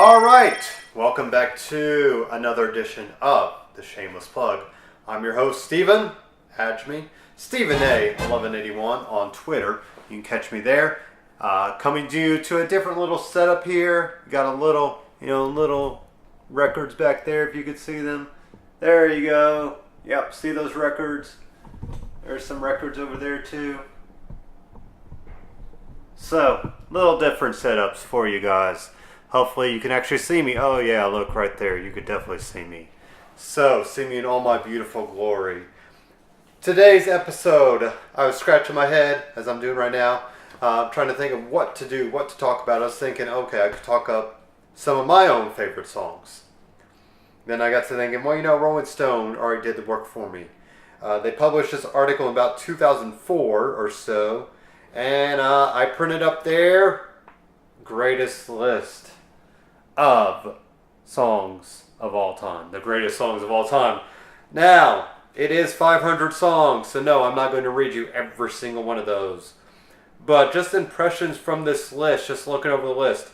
All right, welcome back to another edition of the Shameless Plug. I'm your host, Steven. Add me, Stephen A. 1181 on Twitter. You can catch me there. Coming to a different little setup here. Got a little records back there if you could see them. There you go. Yep, see those records? There's some records over there too. So, little different setups for you guys. Hopefully you can actually see me. Oh yeah, look right there. You could definitely see me. So, see me in all my beautiful glory. Today's episode, I was scratching my head, as I'm doing right now, trying to think of what to talk about. I was thinking, okay, I could talk up some of my own favorite songs. Then I got to thinking, well, Rolling Stone already did the work for me. They published this article in about 2004 or so, and I printed up their greatest list of songs of all time. The greatest songs of all time. Now, it is 500 songs, so no, I'm not going to read you every single one of those. But just impressions from this list, just looking over the list,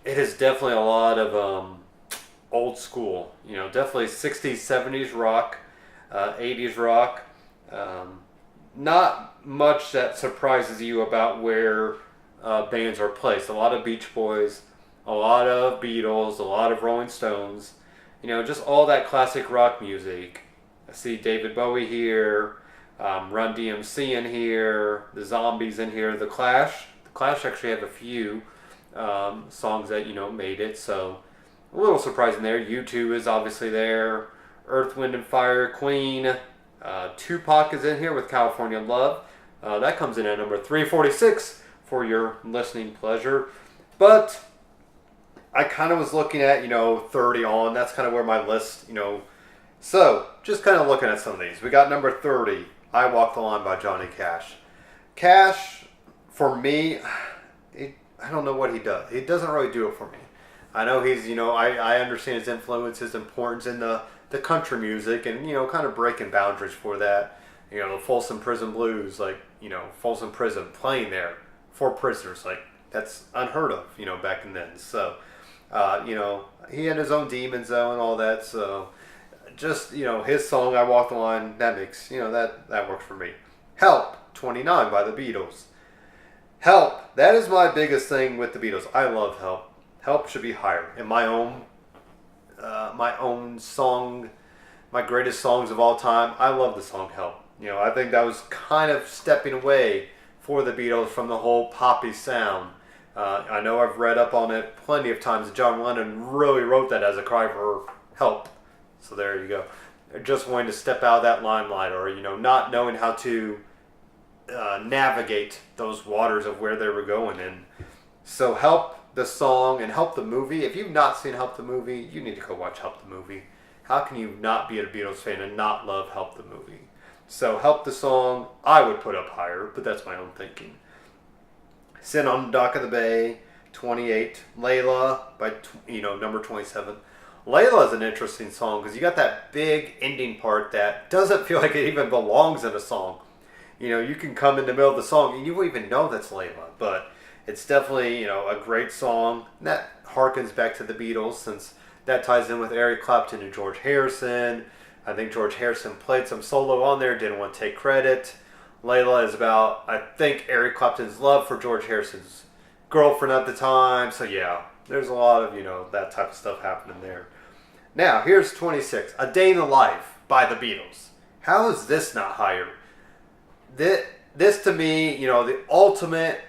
it is definitely a lot of old school. Definitely 60s, 70s rock, 80s rock. Not much that surprises you about where bands are placed. A lot of Beach Boys, a lot of Beatles, a lot of Rolling Stones. Just all that classic rock music. I see David Bowie here, Run DMC in here, the Zombies in here, the Clash. The Clash actually have a few songs that made it, so a little surprising there. U2 is obviously there. Earth, Wind and Fire, Queen. Tupac is in here with California Love. That comes in at number 346 for your listening pleasure. But I kind of was looking at, 30 on. That's kind of where my list, So, just kind of looking at some of these. We got number 30, I Walk the Line by Johnny Cash. Cash, for me, I don't know what he does. He doesn't really do it for me. I know he's, I understand his influence, his importance in the country music and, kind of breaking boundaries for that. The Folsom Prison Blues, Folsom Prison playing there for prisoners, that's unheard of, back in then. So, he had his own demons though and all that, so just, his song, I Walk the Line, that makes, that works for me. Help, 29 by the Beatles. Help, that is my biggest thing with the Beatles. I love Help. Help should be higher. In my own song, my greatest songs of all time, I love the song Help. I think that was kind of stepping away for the Beatles from the whole poppy sound. I know I've read up on it plenty of times. John Lennon really wrote that as a cry for help. So there you go. Just wanting to step out of that limelight, or not knowing how to navigate those waters of where they were going. And so Help the song and Help the movie. If you've not seen Help the movie, you need to go watch Help the movie. How can you not be a Beatles fan and not love Help the movie? So Help the song, I would put up higher, but that's my own thinking. Sin on the Dock of the Bay, 28. Layla by number 27. Layla is an interesting song because you got that big ending part that doesn't feel like it even belongs in a song. You can come in the middle of the song and you won't even know that's Layla, but it's definitely, a great song. And that harkens back to the Beatles since that ties in with Eric Clapton and George Harrison. I think George Harrison played some solo on there, didn't want to take credit. Layla is about, I think, Eric Clapton's love for George Harrison's girlfriend at the time. So yeah, there's a lot of, that type of stuff happening there. Now, here's 26. A Day in the Life by the Beatles. How is this not higher? This to me, the ultimate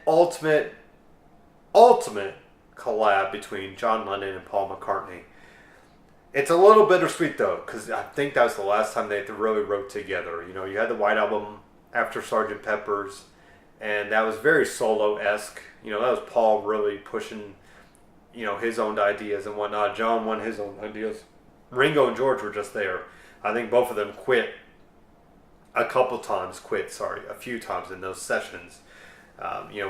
collab between John Lennon and Paul McCartney. It's a little bittersweet though, because I think that was the last time they really wrote together. You had the White Album after Sgt. Pepper's, and that was very solo-esque. That was Paul really pushing, his own ideas and whatnot. John won his own ideas. Ringo and George were just there. I think both of them a few times in those sessions.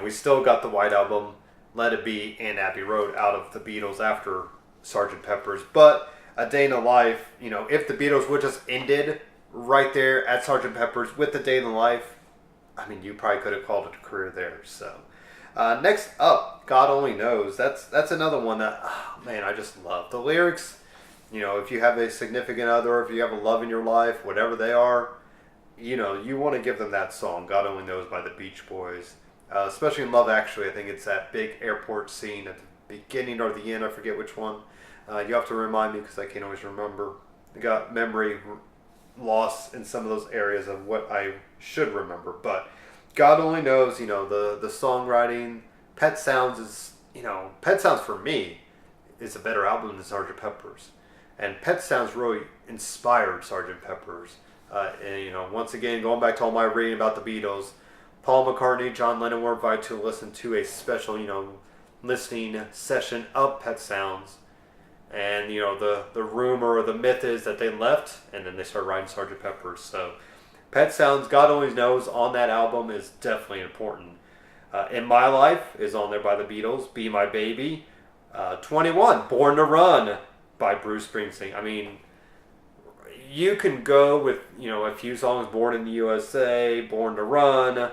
We still got the White Album, Let It Be, and Abbey Road out of the Beatles after Sgt. Pepper's, but A Day in the Life, if the Beatles would just ended right there at Sgt. Pepper's with A Day in the Life, you probably could have called it a career there. So Next up, God Only Knows. That's another one that, oh, man, I just love. The lyrics, if you have a significant other, if you have a love in your life, whatever they are, you want to give them that song, God Only Knows by the Beach Boys. Especially in Love Actually, I think it's that big airport scene at the beginning or the end, I forget which one. You have to remind me because I can't always remember. I got memory loss in some of those areas of what I should remember. But God Only Knows, the songwriting. Pet Sounds is, Pet Sounds for me is a better album than Sgt. Pepper's. And Pet Sounds really inspired Sgt. Pepper's. And, once again, going back to all my reading about the Beatles, Paul McCartney, John Lennon were invited to listen to a special, listening session of Pet Sounds. And, the rumor or the myth is that they left and then they started writing Sgt. Pepper's. So, Pet Sounds, God Only Knows on that album is definitely important. In My Life is on there by the Beatles. Be My Baby. 21, Born to Run by Bruce Springsteen. I mean, you can go with, a few songs, Born in the USA, Born to Run,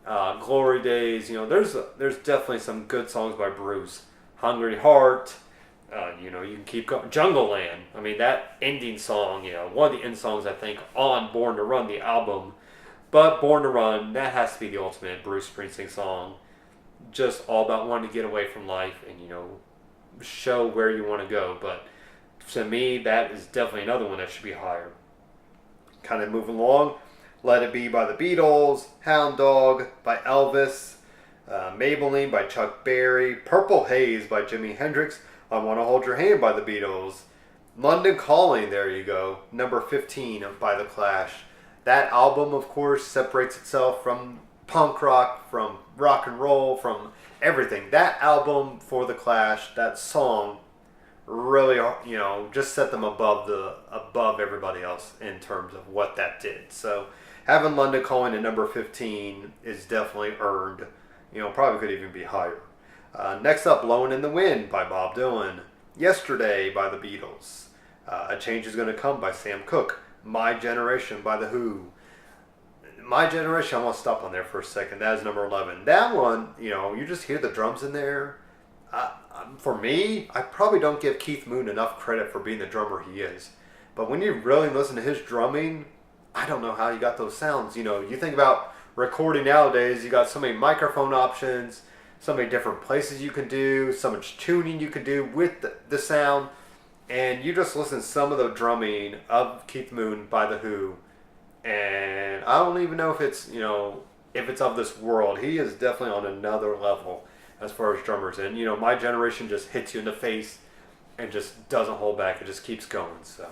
Glory Days. There's definitely some good songs by Bruce. Hungry Heart. You can keep going. Jungle Land. I mean, that ending song, one of the end songs, I think, on Born to Run, the album. But Born to Run, that has to be the ultimate Bruce Springsteen song. Just all about wanting to get away from life and, show where you want to go. But to me, that is definitely another one that should be higher. Kind of moving along. Let It Be by the Beatles. Hound Dog by Elvis. Maybelline by Chuck Berry. Purple Haze by Jimi Hendrix. I Want to Hold Your Hand by the Beatles. London Calling, there you go. Number 15 by The Clash. That album, of course, separates itself from punk rock, from rock and roll, from everything. That album for The Clash, that song, really, just set them above everybody else in terms of what that did. So having London Calling at number 15 is definitely earned. Probably could even be higher. Next up, Blowing in the Wind by Bob Dylan. Yesterday by the Beatles. A Change Is Gonna Come by Sam Cooke. My Generation by The Who. My Generation, I want to stop on there for a second. That is number 11. That one, you just hear the drums in there. For me, I probably don't give Keith Moon enough credit for being the drummer he is. But when you really listen to his drumming, I don't know how you got those sounds. You think about recording nowadays, you got so many microphone options, so many different places you can do, so much tuning you can do with the sound. And you just listen to some of the drumming of Keith Moon by The Who. And I don't even know if it's, if it's of this world. He is definitely on another level as far as drummers. And, My Generation just hits you in the face and just doesn't hold back. It just keeps going. So,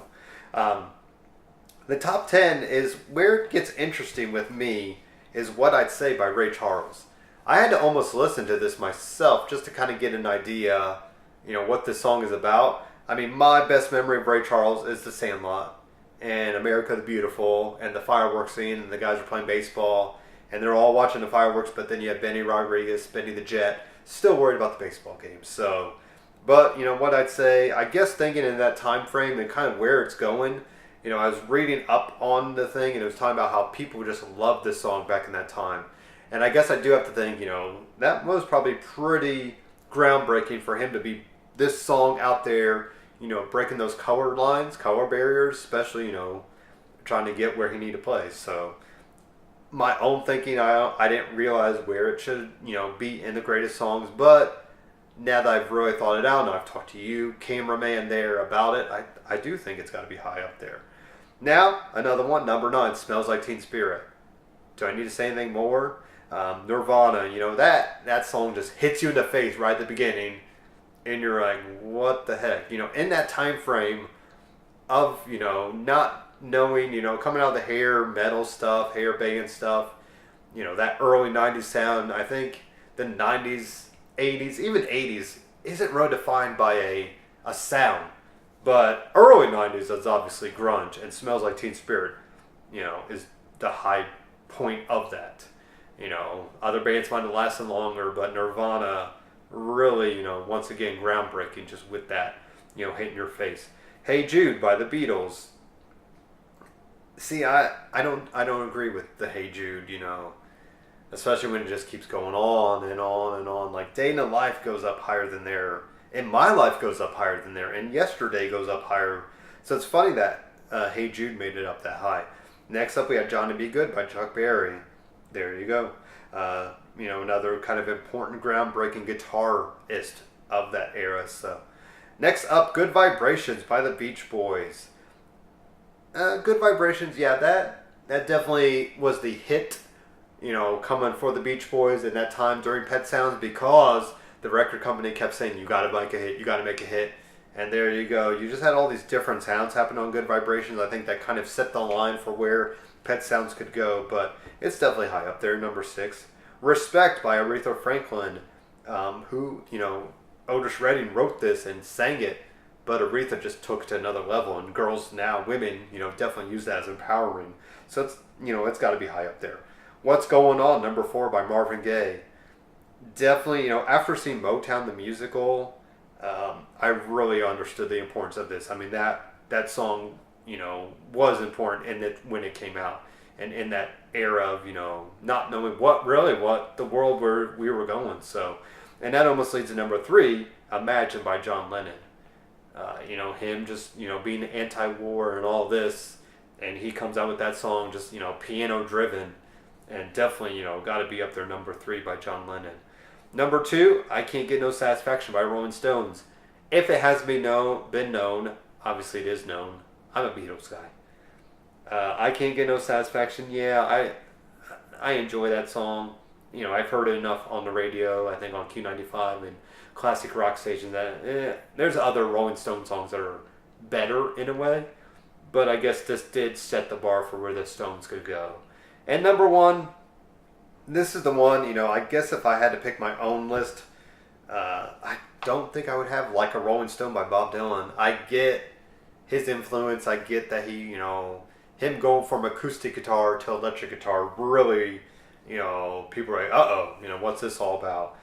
the top 10 is where it gets interesting with me is What I'd Say by Ray Charles. I had to almost listen to this myself just to kind of get an idea, what this song is about. I mean, my best memory of Ray Charles is The Sandlot and America the Beautiful and the fireworks scene, and the guys are playing baseball and they're all watching the fireworks, but then you have Benny Rodriguez, Benny the Jet, still worried about the baseball game. So, but what I'd say, I guess thinking in that time frame and kind of where it's going, I was reading up on the thing and it was talking about how people just loved this song back in that time. And I guess I do have to think, that was probably pretty groundbreaking for him to be this song out there, breaking those color lines, color barriers, especially, trying to get where he needed to play. So my own thinking, I didn't realize where it should, be in the greatest songs. But now that I've really thought it out and I've talked to you, cameraman there about it, I do think it's got to be high up there. Now, another one, number 9, Smells Like Teen Spirit. Do I need to say anything more? Nirvana, that song just hits you in the face right at the beginning. And you're like, what the heck? In that time frame of, not knowing, coming out of the hair metal stuff, hair banging stuff, that early 90s sound, I think the 90s, 80s, even 80s isn't really defined by a sound. But early 90s is obviously grunge, and Smells Like Teen Spirit, is the high point of that. Other bands might have lasted longer, but Nirvana really, once again, groundbreaking just with that, hitting your face. Hey Jude by the Beatles. See, I don't agree with the Hey Jude, especially when it just keeps going on and on and on. Like Day in the Life goes up higher than there, and My Life goes up higher than there, and Yesterday goes up higher. So it's funny that Hey Jude made it up that high. Next up, we had Johnny Be Good by Chuck Berry. There you go. Another kind of important groundbreaking guitarist of that era. So next up, Good Vibrations by the Beach Boys. Good Vibrations, yeah, that definitely was the hit, coming for the Beach Boys in that time during Pet Sounds, because the record company kept saying, you gotta make a hit, you gotta make a hit. And there you go. You just had all these different sounds happen on Good Vibrations. I think that kind of set the line for where Pet Sounds could go, but it's definitely high up there, number 6. Respect by Aretha Franklin, who, Otis Redding wrote this and sang it, but Aretha just took it to another level, and girls now, women, definitely use that as empowering. So it's got to be high up there. What's Going On, number 4 by Marvin Gaye. Definitely, after seeing Motown the musical, I really understood the importance of this. I mean, that song, was important when it came out, and in that era of, not knowing what the world where we were going. So, and that almost leads to number 3, Imagine by John Lennon. Him just, being anti-war and all this, and he comes out with that song just, piano driven, and definitely, got to be up there, number 3 by John Lennon. Number 2, I Can't Get No Satisfaction by Rolling Stones. If it has been known, obviously it is known, I'm a Beatles guy. I Can't Get No Satisfaction, yeah, I enjoy that song. I've heard it enough on the radio, I think on Q95 and classic rock stations, that there's other Rolling Stone songs that are better in a way, but I guess this did set the bar for where the Stones could go. And number 1, this is the one, I guess if I had to pick my own list, I don't think I would have Like a Rolling Stone by Bob Dylan. I get his influence, I get that he, him going from acoustic guitar to electric guitar really, people are like, what's this all about?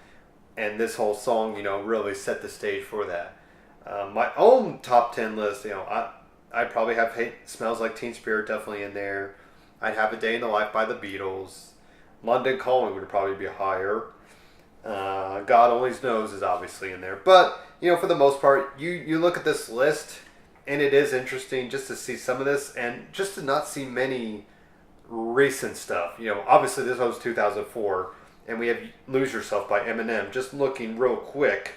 And this whole song, really set the stage for that. My own top 10 list, I'd probably have Smells Like Teen Spirit definitely in there. I'd have A Day in the Life by the Beatles. London Calling would probably be higher. God Only Knows is obviously in there. But, for the most part, you look at this list, and it is interesting just to see some of this, and just to not see many recent stuff. Obviously this was 2004, and we have Lose Yourself by Eminem. Just looking real quick,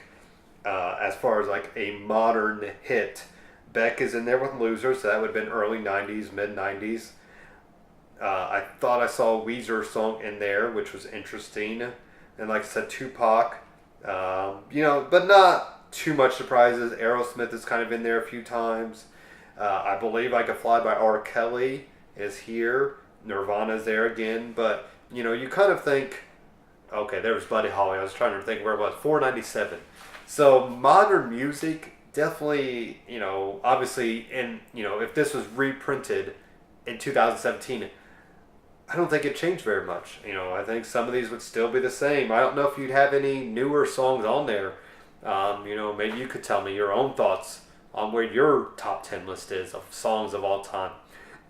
as far as like a modern hit, Beck is in there with Loser, so that would have been early 90s, mid 90s. I thought I saw a Weezer song in there, which was interesting. And like I said, Tupac, but not too much surprises. Aerosmith is kind of in there a few times. I Believe I Could Fly by R. Kelly is here. Nirvana's there again. But, you kind of think, okay, there was Buddy Holly. I was trying to think where it was. 497. So modern music definitely, obviously, if this was reprinted in 2017, I don't think it changed very much. I think some of these would still be the same. I don't know if you'd have any newer songs on there. Maybe you could tell me your own thoughts on where your top 10 list is of songs of all time.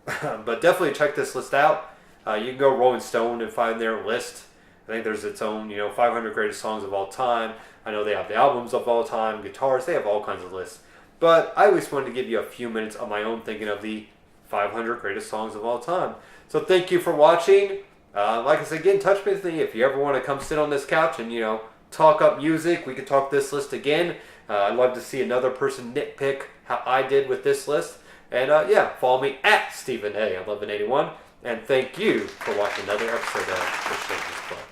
But definitely check this list out. You can go Rolling Stone and find their list. I think there's its own, 500 greatest songs of all time. I know they have the albums of all time, guitars, they have all kinds of lists. But I always wanted to give you a few minutes of my own thinking of the 500 greatest songs of all time. So thank you for watching. Like I said, get in touch with me if you ever want to come sit on this couch and, talk up music. We could talk this list again. I'd love to see another person nitpick how I did with this list. And follow me at Stephen A. 1181. And thank you for watching another episode of the Shameless Plug.